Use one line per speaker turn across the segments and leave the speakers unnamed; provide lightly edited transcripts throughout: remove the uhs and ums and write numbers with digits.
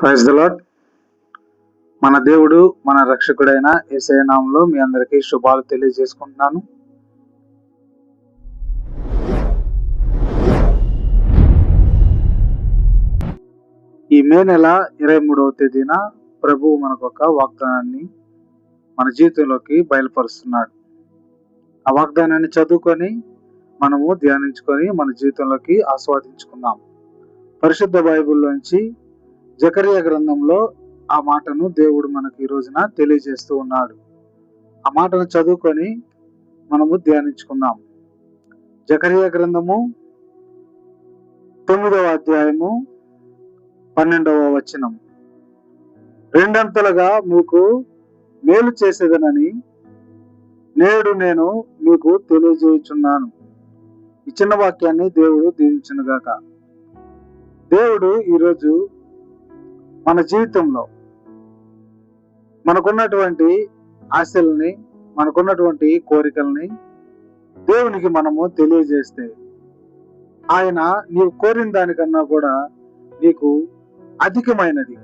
Praise the lord. మన దేవుడు మన రక్షకుడైన యేసయ్య నామములో మీ అందరికీ శుభాలు తెలియజేసుకుంటున్నాను. ఈ మే నెల 23వ తేదీన ప్రభువు మనకు ఒక వాగ్దానాన్ని మన జీవితంలోకి బయలుపరుస్తున్నాడు. ఆ వాగ్దానాన్ని చదువుకొని మనము ధ్యానించుకొని మన జీవితంలోకి ఆస్వాదించుకుందాం. పరిశుద్ధ బైబిల్లోంచి జకరియా గ్రంథంలో ఆ మాటను దేవుడు మనకు ఈ రోజున తెలియజేస్తూ ఉన్నాడు. ఆ మాటను చదువుకొని మనము ధ్యానించుకుందాం. జకరియా గ్రంథము 9వ అధ్యాయము 12వ వచనం. రెండంతలుగా మీకు మేలు చేసేదనని నేడు నేను మీకు తెలియజేయుచున్నాను. ఈ చిన్న వాక్యాన్ని దేవుడు దీవించునుగాక. దేవుడు ఈరోజు మన జీవితంలో మనకున్నటువంటి ఆశల్ని, మనకున్నటువంటి కోరికల్ని దేవునికి మనము తెలియజేస్తే ఆయన నీవు కోరిన దానికన్నా కూడా నీకు అధికమైనది,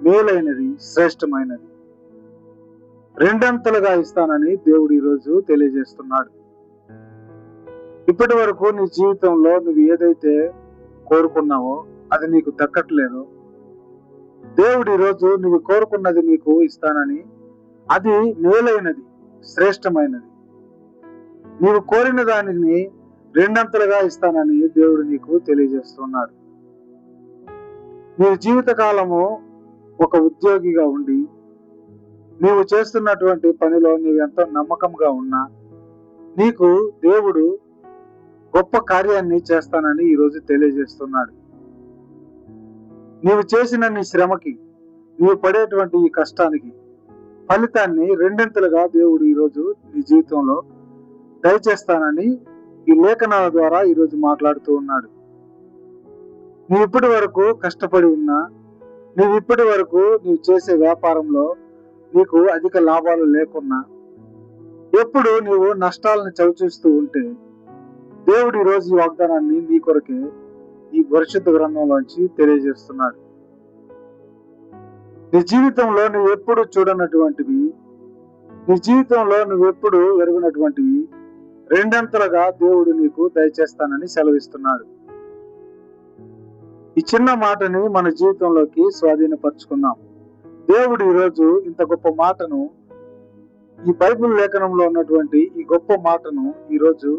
మేలైనది, శ్రేష్టమైనది రెండంతలుగా ఇస్తానని దేవుడు ఈరోజు తెలియజేస్తున్నాడు. ఇప్పటి వరకు నీ జీవితంలో నువ్వు ఏదైతే కోరుకున్నావో అది నీకు దక్కట్లేదో దేవుడు ఈరోజు నువ్వు కోరుకున్నది నీకు ఇస్తానని, అది మేలైనది, శ్రేష్టమైనది, నీవు కోరిన దానిని రెండంతలుగా ఇస్తానని దేవుడు నీకు తెలియజేస్తున్నాడు. నీ జీవిత కాలము ఒక ఉద్యోగిగా ఉండి నీవు చేస్తున్నటువంటి పనిలో నీవు ఎంతో నమ్మకంగా ఉన్నా నీకు దేవుడు గొప్ప కార్యాన్ని చేస్తానని ఈరోజు తెలియజేస్తున్నాడు. నీవు చేసిన నీ శ్రమకి, నీవు పడేటువంటి ఈ కష్టానికి ఫలితాన్ని రెండింతలుగా దేవుడు ఈరోజు నీ జీవితంలో దయచేస్తానని ఈ లేఖనాల ద్వారా ఈరోజు మాట్లాడుతూ ఉన్నాడు. నీవు ఇప్పటి వరకు కష్టపడి ఉన్నా, నీవు ఇప్పటి వరకు నీవు చేసే వ్యాపారంలో నీకు అధిక లాభాలు లేకున్నా, ఎప్పుడు నీవు నష్టాలను చవిచూస్తూ ఉంటే దేవుడు ఈరోజు ఈ వాగ్దానాన్ని నీ కొరకే ఈ పరిశుద్ధ గ్రంథంలోంచి తెలియజేస్తున్నాడు. నీ జీవితంలో నువ్వు ఎప్పుడు చూడనటువంటివి, నీ జీవితంలో నువ్వు ఎప్పుడు ఎరుగినటువంటివి రెండంతలుగా దేవుడు నీకు దయచేస్తానని సెలవిస్తున్నాడు. ఈ చిన్న మాటని మన జీవితంలోకి స్వాధీనపరచుకుందాం. దేవుడు ఈరోజు ఇంత గొప్ప మాటను, ఈ బైబిల్ లేఖనంలో ఉన్నటువంటి ఈ గొప్ప మాటను ఈరోజు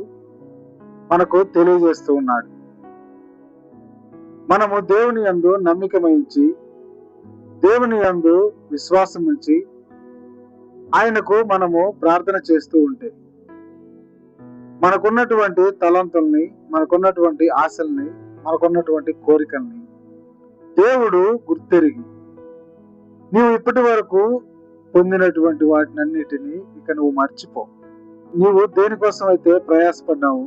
మనకు తెలియజేస్తూ ఉన్నాడు. మనము దేవుని యందు నమ్మిక వహించి, దేవుని యందు విశ్వాసం ఉంచి ఆయనకు మనము ప్రార్థన చేస్తూ ఉంటే మనకున్నటువంటి తలంతుల్ని, మనకున్నటువంటి ఆశల్ని, మనకున్నటువంటి కోరికల్ని దేవుడు గుర్తెరిగి నీవు ఇప్పటి వరకు పొందినటువంటి వాటినన్నిటినీ ఇక నువ్వు మర్చిపో. నీవు దేనికోసం అయితే ప్రయాసపడ్డావు,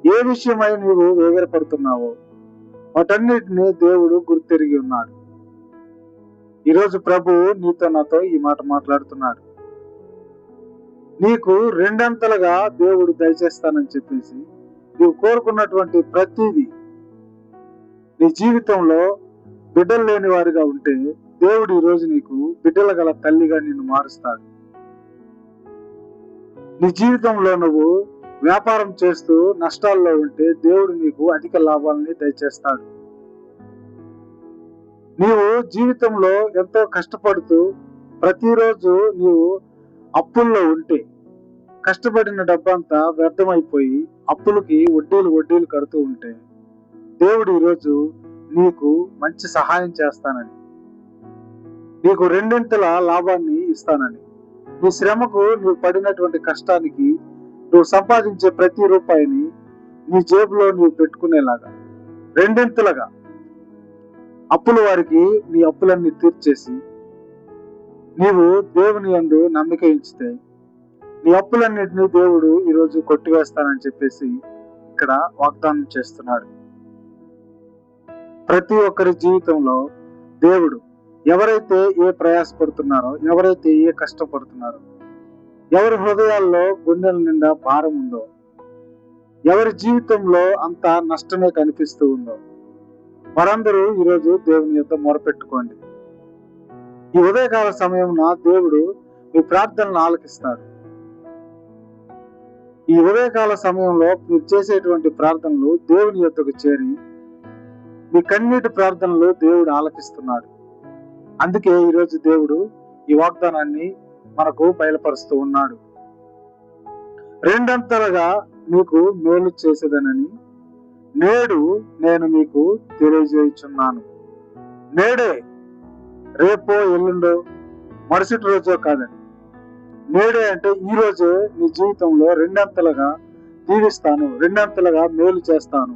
ఏ విషయమై నీవు వేగరపడుతున్నావో వాటన్నిటిని దేవుడు గుర్తెరిగి ఉన్నాడు. ఈరోజు ప్రభువు నీతో నాతో ఈ మాట మాట్లాడుతున్నాడు. నీకు రెండంతలుగా దేవుడు దయచేస్తానని చెప్పేసి నీవు కోరుకున్నటువంటి ప్రతిదీ, నీ జీవితంలో బిడ్డలు లేని వారిగా ఉంటే దేవుడు ఈరోజు నీకు బిడ్డల గల తల్లిగా నిన్ను మారుస్తాడు. నీ జీవితంలో నువ్వు వ్యాపారం చేస్తూ నష్టాల్లో ఉంటే దేవుడు నీకు అధిక లాభాలని దయచేస్తాడు. నీవు జీవితంలో ఎంతో కష్టపడుతూ ప్రతిరోజు నీవు అప్పుల్లో ఉంటే కష్టపడిన డబ్బంతా వ్యర్థమైపోయి అప్పులకి వడ్డీలు కడుతూ ఉంటే దేవుడు ఈరోజు నీకు మంచి సహాయం చేస్తానని, నీకు రెండింతల లాభాన్ని ఇస్తానని, నీ శ్రమకు నువ్వు పడినటువంటి కష్టానికి నువ్వు సంపాదించే ప్రతి రూపాయిని నీ జేబులో నువ్వు పెట్టుకునేలాగా రెండింతలుగా అప్పుల వారికి నీ అప్పులన్నీ తీర్చేసి నీవు దేవుని యందు నమ్మిక ఉంచితే నీ అప్పులన్నిటినీ దేవుడు ఈరోజు కొట్టివేస్తానని చెప్పేసి ఇక్కడ వాగ్దానం చేస్తున్నాడు. ప్రతి ఒక్కరి జీవితంలో దేవుడు ఎవరైతే ఏ ప్రయాసపడుతున్నారో, ఎవరైతే ఏ కష్టపడుతున్నారో, ఎవరి హృదయాల్లో గుండెల నిండా భారం ఉందో, ఎవరి జీవితంలో అంత నష్టమే కనిపిస్తూ ఉందో వారందరూ ఈరోజు దేవుని యొద్ద మొరపెట్టుకోండి. ఈ ఉదయకాల సమయమున దేవుడు మీ ప్రార్థనలు ఆలకిస్తాడు. ఈ ఉదయకాల సమయంలో మీరు చేసేటువంటి ప్రార్థనలు దేవుని యొద్దకు చేరి మీ కన్నీటి ప్రార్థనలు దేవుడు ఆలకిస్తున్నాడు. అందుకే ఈరోజు దేవుడు ఈ వాగ్దానాన్ని మనకు బయలుపరుస్తూ ఉన్నాడు. రెండంతలుగా మీకు మేలు చేసేదనని నేడు నేను మీకు తెలియజేయుచున్నాను. నేడే, రేపో ఎల్లుండో మరుసటి రోజో కాదండి. నేడే అంటే ఈ రోజే నీ జీవితంలో రెండంతలుగా దీవిస్తాను, రెండంతలుగా మేలు చేస్తాను.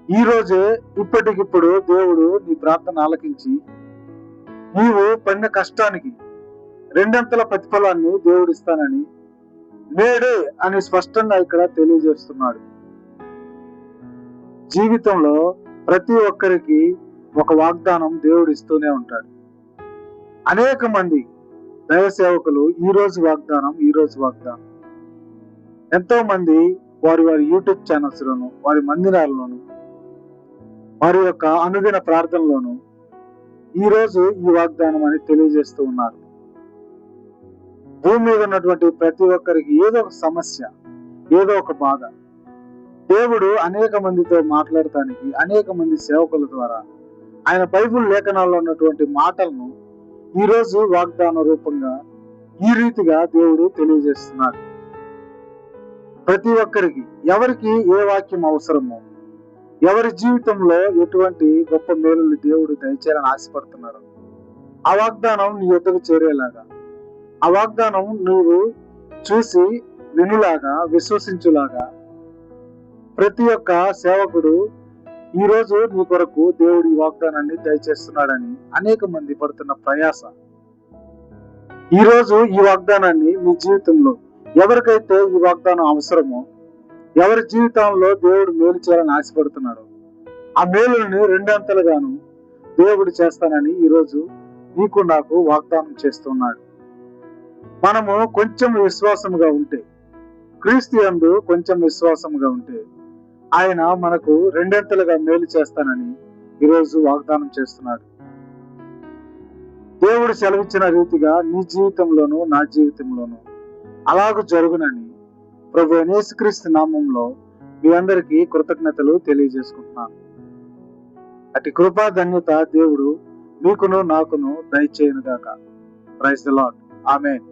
ఈ రోజే ఇప్పటికిప్పుడు దేవుడు నీ ప్రార్థన ఆలకించి నీవు పడిన కష్టానికి రెండంతల ప్రతిఫలాన్ని దేవుడు ఇస్తానని నేడే అని స్పష్టంగా ఇక్కడ తెలియజేస్తున్నాడు. జీవితంలో ప్రతి ఒక్కరికి ఒక వాగ్దానం దేవుడు ఇస్తూనే ఉంటాడు. అనేక మంది దైవ సేవకులు ఈ రోజు వాగ్దానం ఎంతో మంది వారి యూట్యూబ్ ఛానల్స్ లోను, వారి మందిరాల్లోను, వారి యొక్క అనుదిన ప్రార్థనలోను ఈ రోజు ఈ వాగ్దానం అని తెలియజేస్తూ ఉన్నారు. భూమి మీద ఉన్నటువంటి ప్రతి ఒక్కరికి ఏదో ఒక సమస్య, ఏదో ఒక బాధ. దేవుడు అనేక మందితో మాట్లాడటానికి అనేక మంది సేవకుల ద్వారా ఆయన బైబిల్ లేఖనాల్లో ఉన్నటువంటి మాటలను ఈ రోజు వాగ్దాన రూపంగా ఈ రీతిగా దేవుడు తెలియజేస్తున్నాడు. ప్రతి ఒక్కరికి ఎవరికి ఏ వాక్యం అవసరమో, ఎవరి జీవితంలో ఎటువంటి గొప్ప మేలులు దేవుడు దయచేయాలని ఆశపడుతున్నాడు, ఆ వాగ్దానం నీ యొద్దకు చేరేలాగా, ఆ వాగ్దానం నువ్వు చూసి వినులాగా, విశ్వసించులాగా ప్రతి ఒక్క సేవకుడు ఈ రోజు నీ కొరకు దేవుడి వాగ్దానాన్ని దయచేస్తున్నాడని అనేక మంది పడుతున్న ప్రయాస. ఈ రోజు ఈ వాగ్దానాన్ని మీ జీవితంలో ఎవరికైతే ఈ వాగ్దానం అవసరమో, ఎవరి జీవితంలో దేవుడు మేలు చేయాలని ఆశపడుతున్నాడో, ఆ మేలుని రెండంతలుగాను దేవుడు చేస్తానని ఈరోజు నీకు నాకు వాగ్దానం చేస్తున్నాడు. మనము కొంచెం విశ్వాసముగా ఉంటే, క్రీస్తు యందు కొంచెం విశ్వాసముగా ఉంటే ఆయన మనకు రెండంతలుగా మేలు చేస్తానని ఈరోజు వాగ్దానం చేస్తున్నాడు. దేవుడు సెలవిచ్చిన రీతిగా నీ జీవితంలోను నా జీవితంలోను అలాగూ జరుగునని ప్రభు యేసుక్రీస్తు నామంలో మీ అందరికీ కృతజ్ఞతలు తెలియజేసుకుంటున్నాను. అటు కృపా ధన్యత దేవుడు మీకును నాకును దయచేయునుగాక. Praise the Lord. ఆమేన్.